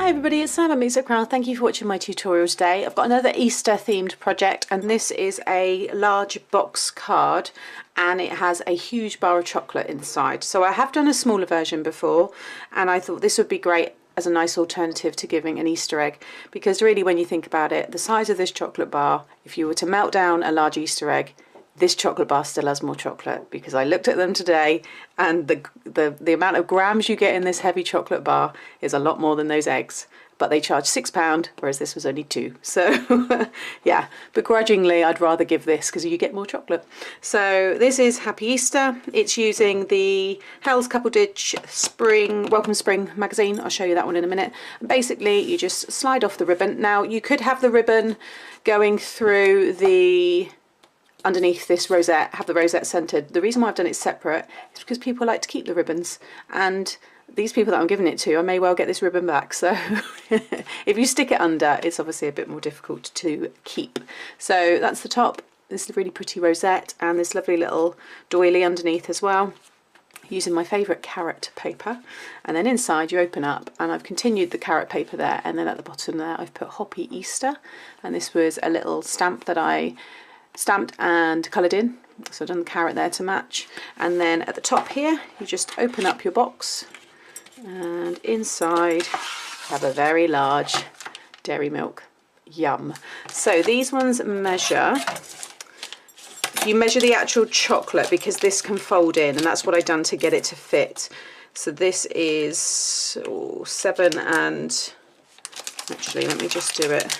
Hi everybody, it's Sam at Mix Up Craft. Thank you for watching my tutorial today. I've got another Easter themed project, and this is a large box card and it has a huge bar of chocolate inside. So I have done a smaller version before and I thought this would be great as a nice alternative to giving an Easter egg, because really when you think about it, the size of this chocolate bar, if you were to melt down a large Easter egg, this chocolate bar still has more chocolate, because I looked at them today and the amount of grams you get in this heavy chocolate bar is a lot more than those eggs. But they charge £6, whereas this was only £2. So yeah, begrudgingly I'd rather give this because you get more chocolate. So this is Happy Easter. It's using the Hell's Coupledish Spring, Welcome Spring magazine. I'll show you that one in a minute. And basically you just slide off the ribbon. Now you could have the ribbon going through the underneath this rosette, have the rosette centered. The reason why I've done it separate is because people like to keep the ribbons, and these people that I'm giving it to, I may well get this ribbon back. So if you stick it under, it's obviously a bit more difficult to keep. So that's the top. This is a really pretty rosette and this lovely little doily underneath as well, using my favourite carrot paper. And then inside you open up, and I've continued the carrot paper there, and then at the bottom there I've put Hoppy Easter, and this was a little stamp that I stamped and coloured in, so I've done the carrot there to match. And then at the top here you just open up your box, and inside have a very large dairy milk. Yum. So these ones measure, you measure the actual chocolate because this can fold in, and that's what I've done to get it to fit. So this is 7 and, actually let me just do it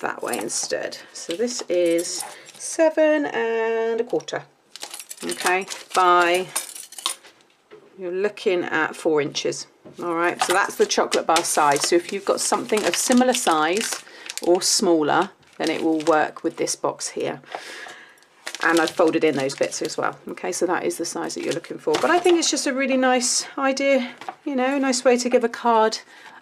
that way instead. So this is 7 1/4, okay, by, you're looking at 4 inches. All right, so that's the chocolate bar size. So if you've got something of similar size or smaller, then it will work with this box here. And I've folded in those bits as well. Okay, so that is the size that you're looking for. But I think it's just a really nice idea, you know, nice way to give a card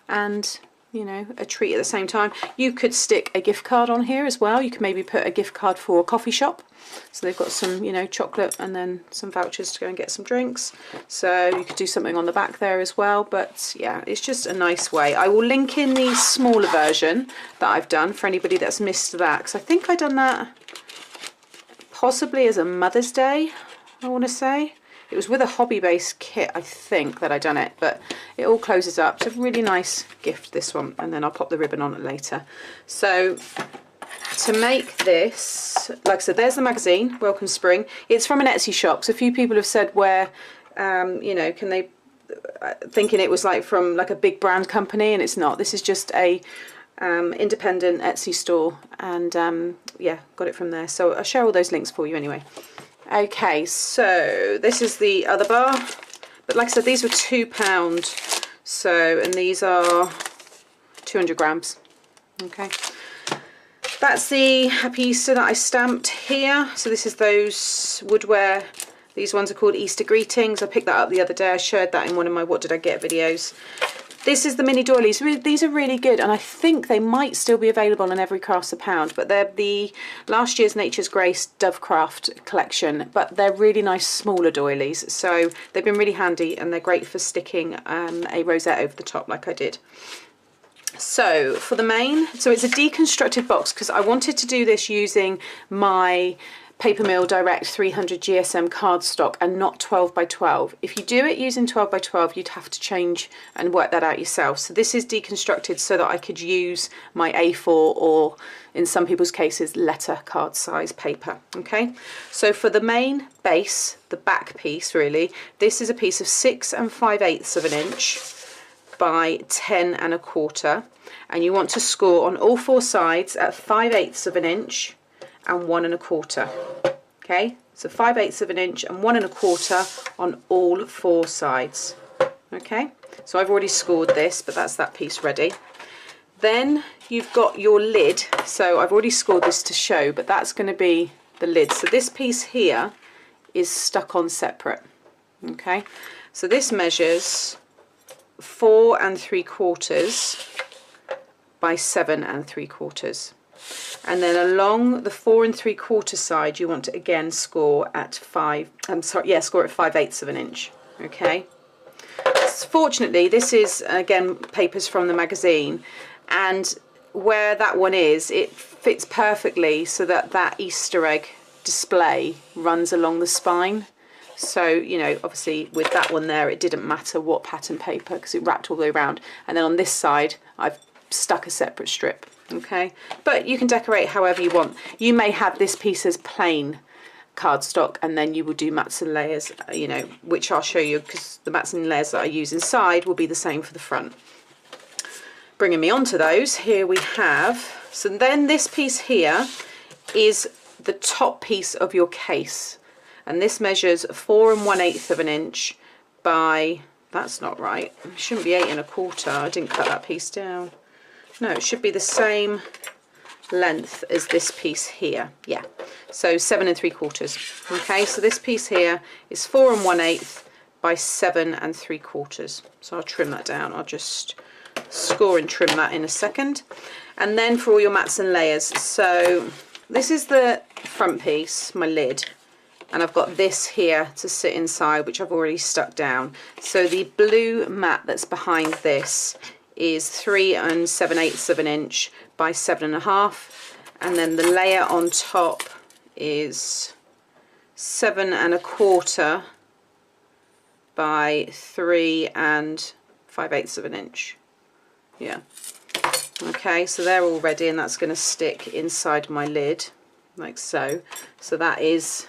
and, you know, a treat at the same time. You could stick a gift card on here as well. You could maybe put a gift card for a coffee shop. So they've got some, you know, chocolate and then some vouchers to go and get some drinks. So you could do something on the back there as well. But yeah, it's just a nice way. I will link in the smaller version that I've done for anybody that's missed that, because I think I've done that possibly as a Mother's Day, I want to say. It was with a hobby-based kit, I think, that I done it, but it all closes up. It's a really nice gift, this one, and then I'll pop the ribbon on it later. So to make this, like I said, there's the magazine, Welcome Spring. It's from an Etsy shop, so a few people have said where, you know, can they, thinking it was like from like a big brand company, and it's not. This is just a independent Etsy store, and yeah, got it from there. So I'll share all those links for you anyway. Okay, so this is the other bar, but like I said, these were £2, so, and these are 200 grams. Okay, that's the Happy Easter that I stamped here. So this is those woodware. These ones are called Easter Greetings. I picked that up the other day. I shared that in one of my What Did I Get videos. This is the mini doilies. These are really good, and I think they might still be available in Every Crafts a Pound, but they're the last year's Nature's Grace Dovecraft collection, but they're really nice smaller doilies, so they've been really handy and they're great for sticking a rosette over the top like I did. So for the main, so it's a deconstructed box because I wanted to do this using my Paper Mill Direct 300 GSM cardstock and not 12 by 12. If you do it using 12 by 12, you'd have to change and work that out yourself. So this is deconstructed so that I could use my A4 or, in some people's cases, letter card size paper. Okay, so for the main base, the back piece really, this is a piece of 6 5/8 of an inch by 10 1/4, and you want to score on all 4 sides at 5/8 of an inch and 1 1/4. Okay, so 5/8 of an inch and 1 1/4 on all 4 sides. Okay, so I've already scored this, but that's that piece ready. Then you've got your lid. So I've already scored this to show, but that's going to be the lid. So this piece here is stuck on separate. Okay, so this measures 4 3/4 by 7 3/4. And then along the 4 3/4 side, you want to again score at 5/8 of an inch. Okay, fortunately this is again papers from the magazine, and where that one is, it fits perfectly so that that Easter egg display runs along the spine. So, you know, obviously with that one there, it didn't matter what pattern paper because it wrapped all the way around. And then on this side, I've stuck a separate strip, okay? But you can decorate however you want. You may have this piece as plain cardstock, and then you will do mats and layers, you know, which I'll show you, because the mats and layers that I use inside will be the same for the front. Bringing me on to those, here we have, so then this piece here is the top piece of your case, and this measures 4 1/8 of an inch by, that's not right, it shouldn't be 8 1/4, I didn't cut that piece down. No, it should be the same length as this piece here, yeah, so 7 3/4. Okay, so this piece here is 4 1/8 by 7 3/4. So I'll trim that down, I'll just score and trim that in a second. And then for all your mats and layers, so this is the front piece, my lid, and I've got this here to sit inside, which I've already stuck down. So the blue mat that's behind this is 3 7/8 of an inch by 7 1/2, and then the layer on top is 7 1/4 by 3 5/8 of an inch. Yeah, okay, so they're all ready, and that's going to stick inside my lid like so. So that is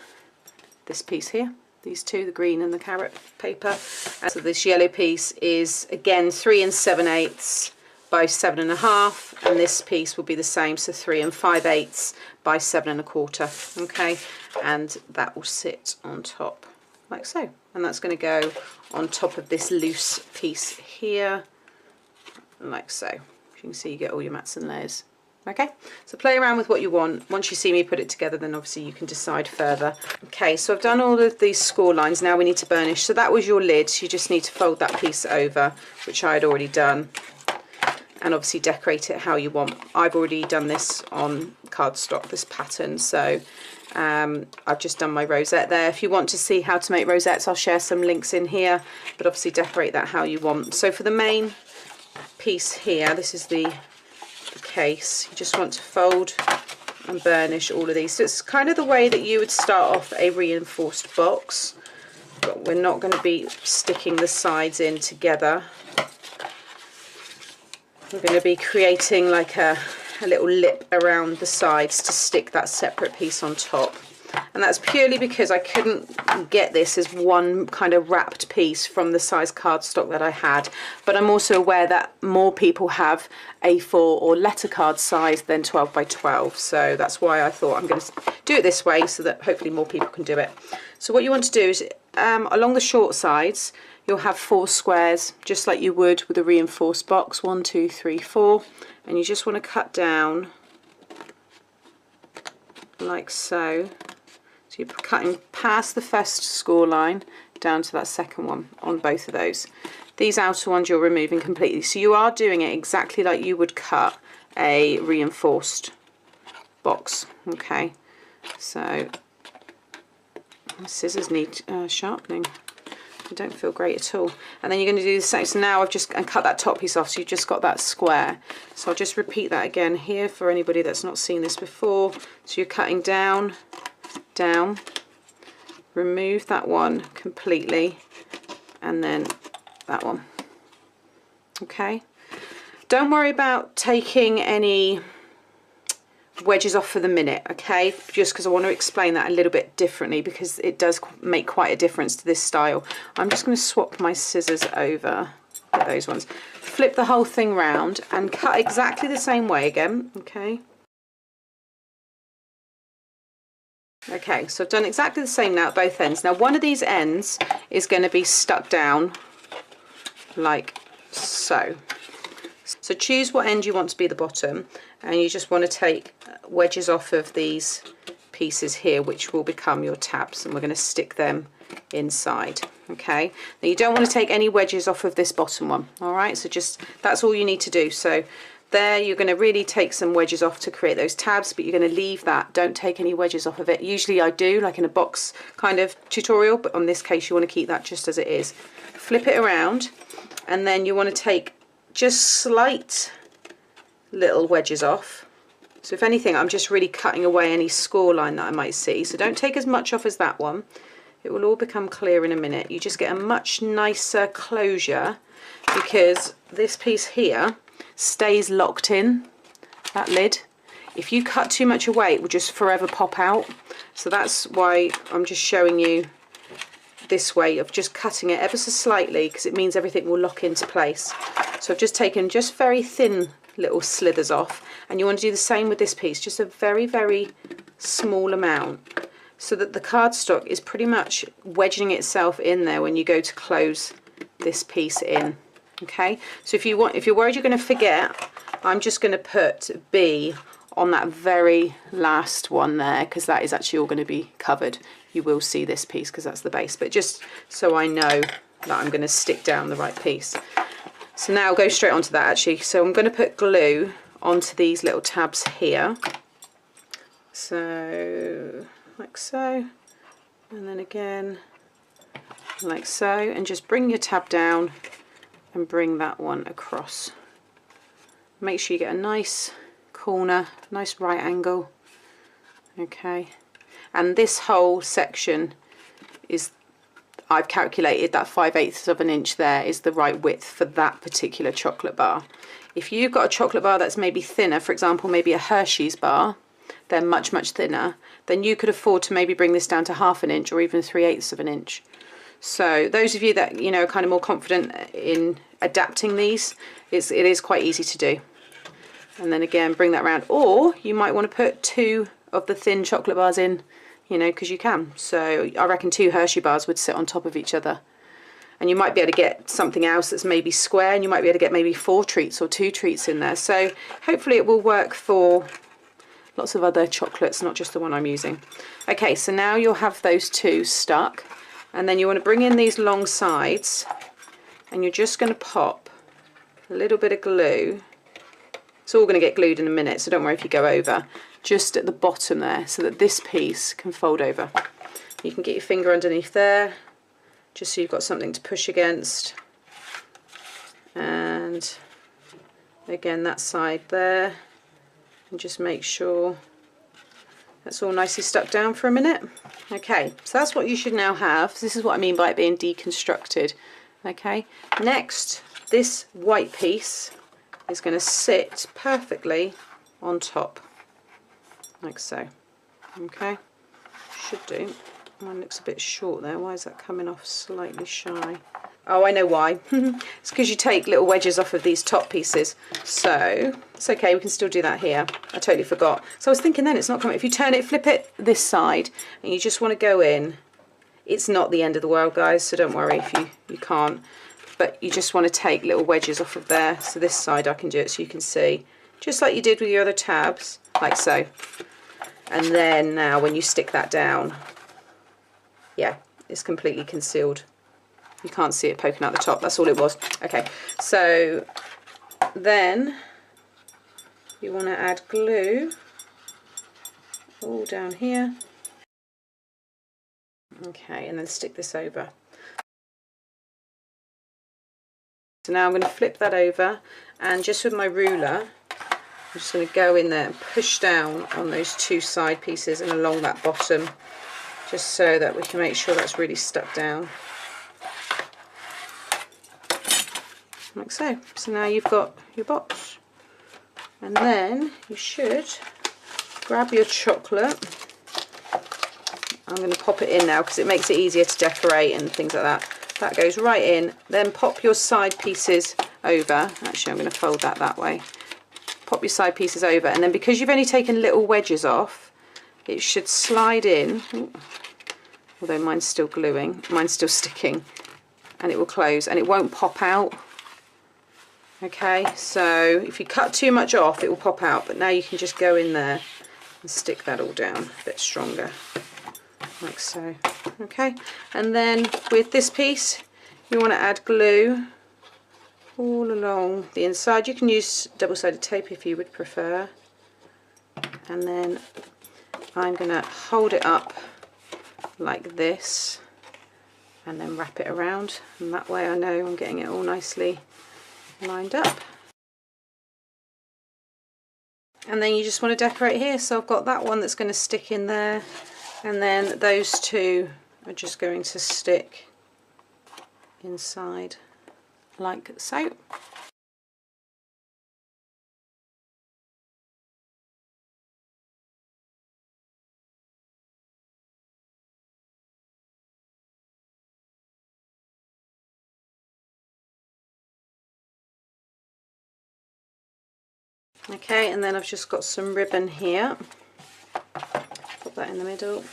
this piece here, these two, the green and the carrot paper. And so this yellow piece is again 3 7/8 by 7 1/2, and this piece will be the same, so 3 5/8 by 7 1/4. Okay, and that will sit on top like so, and that's going to go on top of this loose piece here like so. You can see you get all your mats and layers. Okay, so play around with what you want. Once you see me put it together, then obviously you can decide further. Okay, so I've done all of these score lines. Now we need to burnish. So that was your lid. You just need to fold that piece over, which I had already done, and obviously decorate it how you want. I've already done this on cardstock, this pattern, so I've just done my rosette there. If you want to see how to make rosettes, I'll share some links in here, but obviously decorate that how you want. So for the main piece here, this is the case, you just want to fold and burnish all of these. So it's kind of the way that you would start off a reinforced box, but we're not going to be sticking the sides in together. We're going to be creating like a little lip around the sides to stick that separate piece on top. And that's purely because I couldn't get this as one kind of wrapped piece from the size cardstock that I had. But I'm also aware that more people have A4 or letter card size than 12 by 12. So that's why I thought I'm going to do it this way, so that hopefully more people can do it. So what you want to do is along the short sides, you'll have 4 squares, just like you would with a reinforced box. 1, 2, 3, 4. And you just want to cut down like so. So you're cutting past the first score line down to that second one on both of those. These outer ones you're removing completely. So you are doing it exactly like you would cut a reinforced box. Okay, so my scissors need sharpening. They don't feel great at all. And then you're going to do the same. So now I've just cut that top piece off, so you've just got that square. So I'll just repeat that again here for anybody that's not seen this before. So you're cutting down, down, remove that one completely, and then that one. Okay, don't worry about taking any wedges off for the minute, okay, just because I want to explain that a little bit differently, because it does make quite a difference to this style. I'm just going to swap my scissors over, get those ones, flip the whole thing round and cut exactly the same way again. Okay, so I've done exactly the same now at both ends. Now one of these ends is going to be stuck down like so. So choose what end you want to be the bottom, and you just want to take wedges off of these pieces here, which will become your tabs, and we're going to stick them inside. Okay, now you don't want to take any wedges off of this bottom one. All right, so just that's all you need to do. So there you're going to really take some wedges off to create those tabs, but you're going to leave that. Don't take any wedges off of it. Usually I do, like in a box kind of tutorial, but on this case you want to keep that just as it is. Flip it around, and then you want to take just slight little wedges off. So if anything, I'm just really cutting away any score line that I might see. So don't take as much off as that one. It will all become clear in a minute. You just get a much nicer closure because this piece here stays locked in, that lid. If you cut too much away, it will just forever pop out. So that's why I'm just showing you this way of just cutting it ever so slightly, because it means everything will lock into place. So I've just taken just very thin little slithers off, and you want to do the same with this piece, just a very, very small amount, so that the cardstock is pretty much wedging itself in there when you go to close this piece in. Okay, so if you're worried you're going to forget, I'm just going to put B on that very last one there, because that is actually all going to be covered. You will see this piece because that's the base, but just so I know that I'm going to stick down the right piece. So now I'll go straight onto that actually. So I'm going to put glue onto these little tabs here. So like so, and then again like so, and just bring your tab down and bring that one across. Make sure you get a nice corner, nice right angle. Okay, and this whole section is, I've calculated that 5/8 of an inch there is the right width for that particular chocolate bar. If you've got a chocolate bar that's maybe thinner, for example maybe a Hershey's bar, they're much thinner, then you could afford to maybe bring this down to 1/2 inch or even 3/8 of an inch. So those of you that, you know, are kind of more confident in adapting these, it is quite easy to do. And then again bring that around, or you might want to put 2 of the thin chocolate bars in, you know, because you can. So I reckon 2 Hershey bars would sit on top of each other, and you might be able to get something else that's maybe square, and you might be able to get maybe 4 treats or 2 treats in there. So hopefully it will work for lots of other chocolates, not just the one I'm using. Okay, so now you'll have those 2 stuck, and then you want to bring in these long sides, and you're just going to pop a little bit of glue. It's all going to get glued in a minute, so don't worry if you go over. Just at the bottom there, so that this piece can fold over. You can get your finger underneath there, just so you've got something to push against. And again that side there, and just make sure that's all nicely stuck down for a minute. Okay, so that's what you should now have. This is what I mean by it being deconstructed. Okay, next this white piece is going to sit perfectly on top, like so. Okay, should do. Mine looks a bit short there. Why is that coming off slightly shy? Oh, I know why. It's because you take little wedges off of these top pieces. So it's okay, we can still do that here. I totally forgot. So I was thinking then it's not coming. If you turn it, flip it this side, and you just want to go in, it's not the end of the world, guys, so don't worry if you can't. But you just want to take little wedges off of there. So this side I can do it so you can see, just like you did with your other tabs, like so. And then now when you stick that down, yeah, it's completely concealed. You can't see it poking out the top, that's all it was. Okay, so then you want to add glue all down here. Okay, and then stick this over. So now I'm going to flip that over, and just with my ruler I'm just going to go in there and push down on those 2 side pieces and along that bottom, just so that we can make sure that's really stuck down. Like so. So now you've got your box, and then you should grab your chocolate. I'm going to pop it in now because it makes it easier to decorate and things like that. That goes right in. Then pop your side pieces over. Actually, I'm going to fold that way. Pop your side pieces over, and then because you've only taken little wedges off, it should slide in. Ooh. Although mine's still gluing, mine's still sticking, and it will close and it won't pop out. Okay, so if you cut too much off, it will pop out, but now you can just go in there and stick that all down a bit stronger, like so. Okay, and then with this piece, you want to add glue all along the inside. You can use double-sided tape if you would prefer. And then I'm going to hold it up like this and then wrap it around, and that way I know I'm getting it all nicely lined up. And then you just want to decorate here, so I've got that one that's going to stick in there, and then those two are just going to stick inside like so. Okay, and then I've just got some ribbon here. Put that in the middle.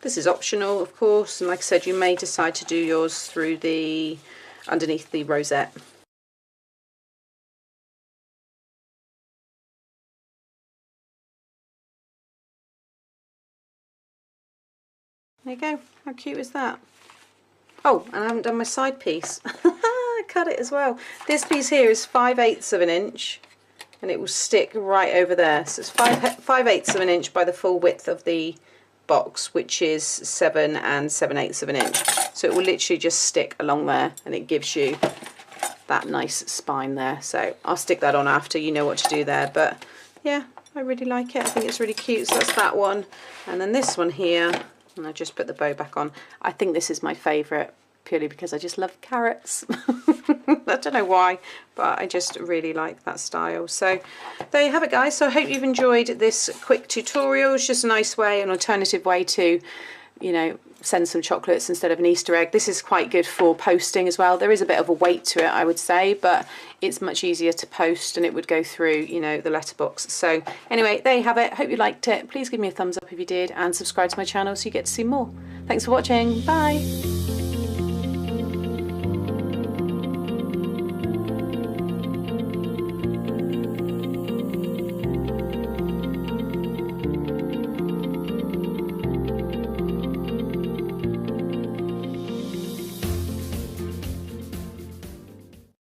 This is optional, of course, and like I said, you may decide to do yours through the underneath the rosette. There you go. How cute is that? Oh, and I haven't done my side piece. I cut it as well. This piece here is 5/8 of an inch, and it will stick right over there. So it's 5/8 of an inch by the full width of the box, which is 7 7/8 of an inch. So it will literally just stick along there, and it gives you that nice spine there. So I'll stick that on after, you know what to do there. But yeah, I really like it. I think it's really cute. So that's that one. And then this one here, and I just put the bow back on. I think this is my favourite, purely because I just love carrots. I don't know why, but I just really like that style. So there you have it, guys. So I hope you've enjoyed this quick tutorial. It's just a nice way, an alternative way to, you know, send some chocolates instead of an Easter egg. This is quite good for posting as well. There is a bit of a weight to it, I would say, but it's much easier to post, and it would go through, you know, the letterbox. So anyway, there you have it. Hope you liked it. Please give me a thumbs up if you did, and subscribe to my channel so you get to see more. Thanks for watching. Bye.